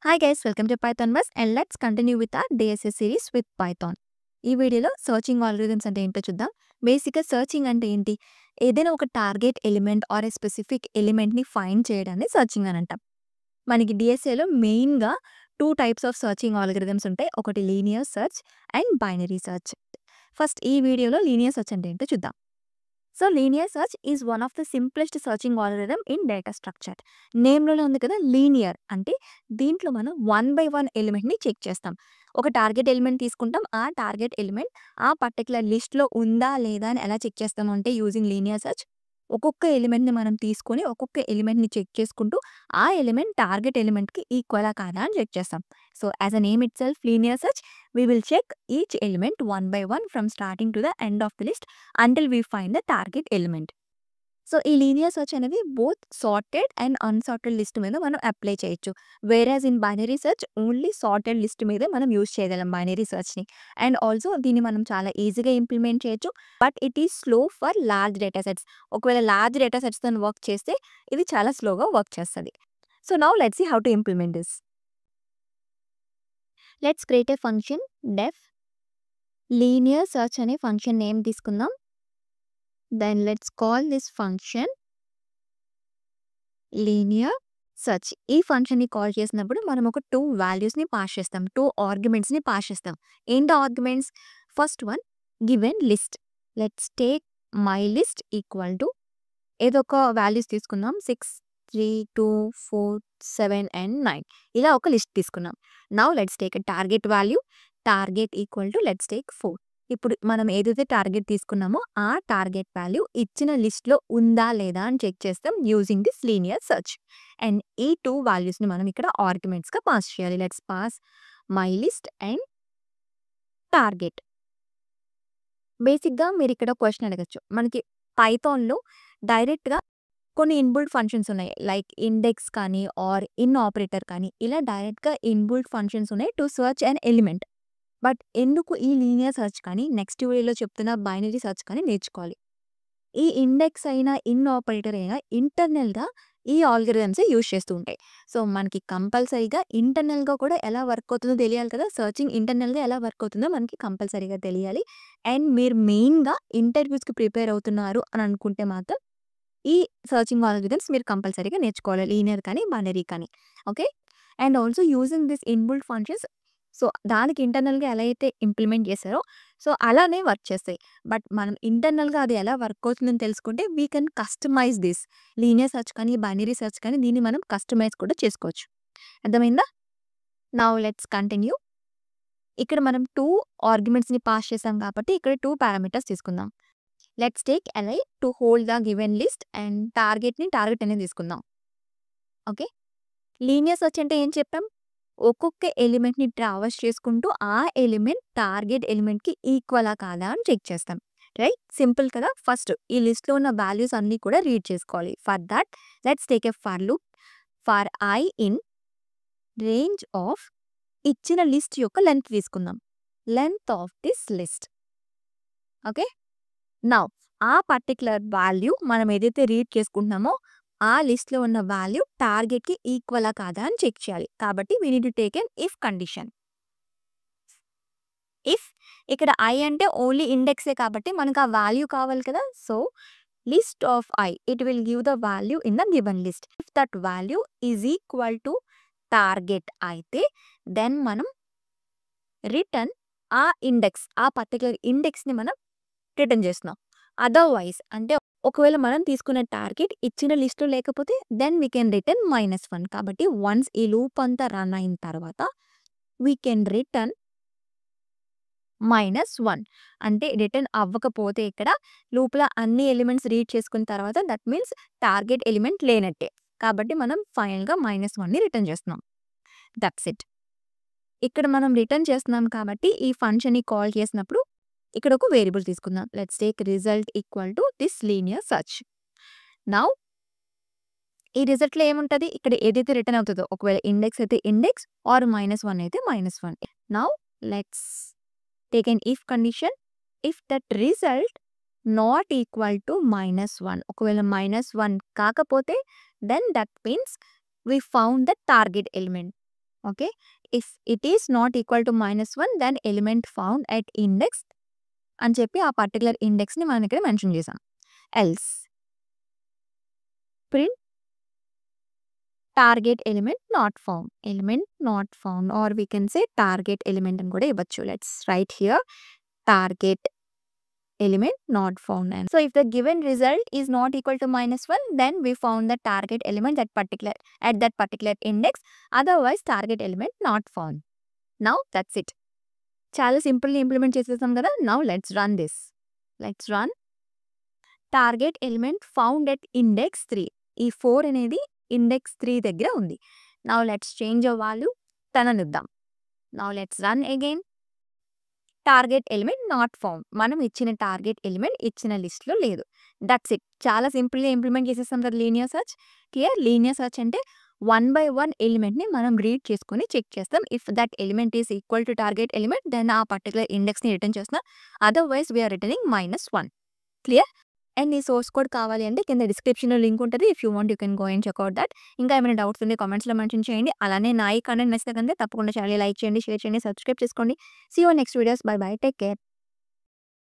Hi guys, welcome to Python Bus and let's continue with our DSS series with Python. ఈ వీడియోలో searching algorithms అంటే ఏంటో చూద్దాం. బేసిక్‌గా సర్చింగ్ అంటే ఏంటి? ఏదైనా ఒక target element or a specific ఎలిమెంట్‌ని ఫైండ్ చేయడాన్ని సర్చింగ్ అని అంటాం. మనకి DSAలో మెయిన్‌గా 2 టైప్స్ ఆఫ్ సర్చింగ్ ఆల్గోరిథమ్స్ ఉంటాయి. ఒకటి linear search and binary search. First ఈ వీడియోలో లీనియర్ సెర్చ్ అంటే ఏంటో చూద్దాం. So linear search is one of the simplest searching algorithm in data structure. నేమ్‌లోనే ఉంది కదా లీనియర్ అంటే దీంట్లో మనం 1 బై 1 ఎలిమెంట్‌ని చెక్ చేస్తాం. ఒక టార్గెట్ ఎలిమెంట్ తీసుకుంటాం. ఆ టార్గెట్ ఎలిమెంట్ ఆ పర్టిక్యులర్ లిస్ట్‌లో ఉందా లేదా అని ఎలా చెక్ చేస్తాము అంటే యూజింగ్ లీనియర్ సెర్చ్. ఒక్కొక్క ఎలిమెంట్‌ని మనం తీసుకొని ఒక్కొక్క ఎలిమెంట్‌ని చెక్ చేసుకుంటూ ఆ ఎలిమెంట్ టార్గెట్ ఎలిమెంట్‌కి ఈక్వలా కాదా అని చెక్ చేస్తాం. So as a name itself linear search we will check each element one by one from starting to the end of the list until we find the target element. So ఈ linear search అనేది both sorted and unsorted list మీద మనం apply చేయొచ్చు. వేరాజ్ in binary search only sorted list మీదే మనం use చేయగలం binary సెర్చ్‌ని. And also దీన్ని మనం చాలా ఈజీగా ఇంప్లిమెంట్ చేయొచ్చు. But it is slow for large data sets. ఒకవేళ లార్జ్ డేటా సెట్స్‌తోని వర్క్ చేస్తే ఇది చాలా స్లోగా వర్క్ చేస్తది. So now let's see how to implement this. Let's create a function def linear search అనే ఫంక్షన్ నేమ్ తీసుకుందాం. Then let's call this function linear search. ఈ ఫంక్షన్‌ని కాల్ చేసినప్పుడు మనం ఒక 2 వాల్యూస్‌ని పాస్ చేస్తాం. 2 ఆర్గ్యుమెంట్స్‌ని పాస్ చేస్తాం. ఏంటి arguments? First one given list. Let's take my list equal to ఏదో ఒక వాల్యూస్ తీసుకుందాం. 6, 3, 2, 4, 7 అండ్ 9 ఇలా ఒక లిస్ట్ తీసుకున్నాం. Now let's take a target value. Target equal to let's take 4. ఇప్పుడు మనం ఏదైతే టార్గెట్ తీసుకున్నామో ఆ టార్గెట్ వాల్యూ ఇచ్చిన లిస్ట్‌లో ఉందా లేదా అని చెక్ చేస్తాం using this linear search. And ఈ 2 వాల్యూస్‌ని మనం ఇక్కడ ఆర్గ్యుమెంట్స్‌గా పాస్ చేయాలి. Let's pass my list and target. బేసిక్‌గా మీరు ఇక్కడ క్వెషన్ అడగొచ్చు. మనకి పైథాన్‌లో డైరెక్ట్‌గా కొన్ని ఇన్‌బిల్ట్ ఫంక్షన్స్ ఉన్నాయి. లైక్ ఇండెక్స్ కానీ ఆర్ ఇన్ ఆపరేటర్ కానీ ఇలా డైరెక్ట్‌గా ఇన్‌బిల్ట్ ఫంక్షన్స్ ఉన్నాయి to search an element. But ఎందుకు ఈ లీనియర్ సెర్చ్ కానీ నెక్స్ట్ వీడియోలో చెప్తున్న బైనరీ సెర్చ్ కానీ నేర్చుకోవాలి. ఈ ఇండెక్స్ అయినా ఇన్ ఆపరేటర్ అయినా ఇంటర్నల్‌గా ఈ ఆల్గోరిథమ్సే యూజ్ చేస్తూ ఉంటాయి. సో మనకి కంపల్సరీగా ఇంటర్నల్‌గా కూడా ఎలా వర్క్ అవుతుందో తెలియాలి కదా! సెర్చింగ్ ఇంటర్నల్‌గా ఎలా వర్క్ అవుతుందో మనకి కంపల్సరీగా తెలియాలి. అండ్ మీరు మెయిన్‌గా ఇంటర్వ్యూస్‌కి ప్రిపేర్ అవుతున్నారు అని అనుకుంటే మాత్రం ఈ సెర్చింగ్ ఆల్గోరిథమ్స్ మీరు కంపల్సరీగా నేర్చుకోవాలి. లీనియర్ కానీ, బైనరీ కానీ. Okay. And also using this inbuilt functions so దానికి ఇంటర్నల్‌గా ఎలా అయితే ఇంప్లిమెంట్ చేశారో సో అలానే వర్క్ చేస్తాయి. బట్ మనం ఇంటర్నల్‌గా అది ఎలా వర్క్ అవుతుందని తెలుసుకుంటే we can customize this. Linear search కానీ, బైనరీ సెర్చ్ కానీ దీన్ని మనం కస్టమైజ్ కూడా చేసుకోవచ్చు. అర్థమైందా? Now let's continue. ఇక్కడ మనం 2 ఆర్గ్యుమెంట్స్‌ని పాస్ చేసాం కాబట్టి ఇక్కడ 2 పారామీటర్స్ తీసుకుందాం. Let's take li to hold the given list and టార్గెట్‌ని టార్గెట్ అనేది తీసుకుందాం. ఓకే. లీనియర్ సెర్చ్ అంటే ఏం చెప్పాం? ఒక్కొక్క ఎలిమెంట్‌ని ట్రావర్స్ చేసుకుంటూ ఆ ఎలిమెంట్ టార్గెట్ ఎలిమెంట్‌కి ఈక్వలా కాదా అని చెక్ చేస్తాం. రైట్? సింపుల్ కదా! ఫస్ట్ ఈ లిస్ట్‌లో ఉన్న వాల్యూస్ అన్నీ కూడా రీడ్ చేసుకోవాలి. For that let's take a for loop for i in range of ఇచ్చిన లిస్ట్ యొక్క లెంగ్త్ తీసుకుందాం. Length of this list. Okay. Now ఆ పర్టిక్యులర్ వాల్యూ మనం ఏదైతే రీడ్ చేసుకుంటున్నామో ఆ లిస్ట్‌లో ఉన్న వాల్యూ టార్గెట్‌కి ఈక్వలా కాదా అని చెక్ చేయాలి. కాబట్టి we need to take an if condition. If ఇక్కడ i అంటే ఓన్లీ ఇండెక్సే కాబట్టి మనకు ఆ వాల్యూ కావాలి కదా! So list of i it will give the value in the given list. If that value is equal to target అయితే then మనం రిటర్న్ ఆ ఇండెక్స్ ఆ పర్టిక్యులర్ ఇండెక్స్‌ని మనం రిటర్న్ చేస్తున్నాం. అదర్‌వైస్ అంటే ఒకవేళ మనం తీసుకున్న టార్గెట్ ఇచ్చిన లిస్ట్‌లో లేకపోతే దెన్ వి కెన్ రిటర్న్ -1. కాబట్టి వన్స్ ఈ లూప్ అంతా రన్ అయిన తర్వాత వి కెన్ రిటర్న్ -1 అంటే రిటర్న్ అవ్వకపోతే ఇక్కడ లూప్‌లో అన్ని ఎలిమెంట్స్ రీడ్ చేసుకున్న తర్వాత దట్ మీన్స్ టార్గెట్ ఎలిమెంట్ లేనట్టే. కాబట్టి మనం ఫైనల్‌గా -1ని రిటర్న్ చేస్తున్నాం. That's it. ఇక్కడ మనం రిటర్న్ చేస్తున్నాం కాబట్టి ఈ ఫంక్షన్‌ని కాల్ చేసినప్పుడు ఇక్కడ ఒక వేరియబుల్ తీసుకుందాం. Let's take result equal to this linear search. Now ఈ రిజల్ట్‌లో ఏముంటది? ఇక్కడ ఏదైతే రిటర్న్ అవుతదో ఒకవేళ ఇండెక్స్ అయితే ఇండెక్స్ ఆర్ -1 అయితే -1. Now let's take an if condition. If that result not equal to -1 ఒకవేళ -1 కాకపోతే then that means we found the target element. Okay. If it is not equal to -1 then element found at index అని చెప్పి ఆ particular ఇండెక్స్‌ని మనం ఇక్కడ mention చేసాం. Else print target element not found or we can say target element అని కూడా ఇవ్వచ్చు. Let's write here target element not found. And so if the given result is not equal to -1 then we found the target element at that particular index, otherwise target element not found. Now that's it. చాలా సింపుల్‌గా implement చేసేసాం కదా. Now let's run this. Let's run target element found at index 3. ఈ 4 అనేది index 3 దగ్గర ఉంది. Now let's change a value 10 అని ఇద్దాం. Now let's run again target element not found. మనం ఇచ్చిన టార్గెట్ ఎలిమెంట్ ఇచ్చిన లిస్ట్‌లో లేదు. That's it. చాలా సింపుల్‌గా ఇంప్లిమెంట్ చేసేసాం కదా linear search. Here linear search అంటే 1 బై 1 ఎలిమెంట్‌ని మనం రీడ్ చేసుకొని చెక్ చేస్తాం. If that element is equal to target element then ఆ పర్టిక్యులర్ ఇండెక్స్‌ని రిటర్న్ చేస్తున్నాం. Otherwise we are returning -1. Clear? And ఈ సోర్స్ కోడ్ కావాలి అంటే కింద డిస్క్రిప్షన్‌లో లింక్ ఉంటది. If you want you can go and check out that. ఇంకా ఏమైనా డౌట్స్ ఉంటే కామెంట్స్‌లో మెన్షన్ చేయండి. అలానే నా ఈ కంటెంట్ నచ్చితే కనుక తప్పకుండా ఛానెల్‌ని లైక్ చేయండి, షేర్ చేయండి, సబ్స్క్రైబ్ చేసుకోండి. See you next videos. Bye bye. Take care.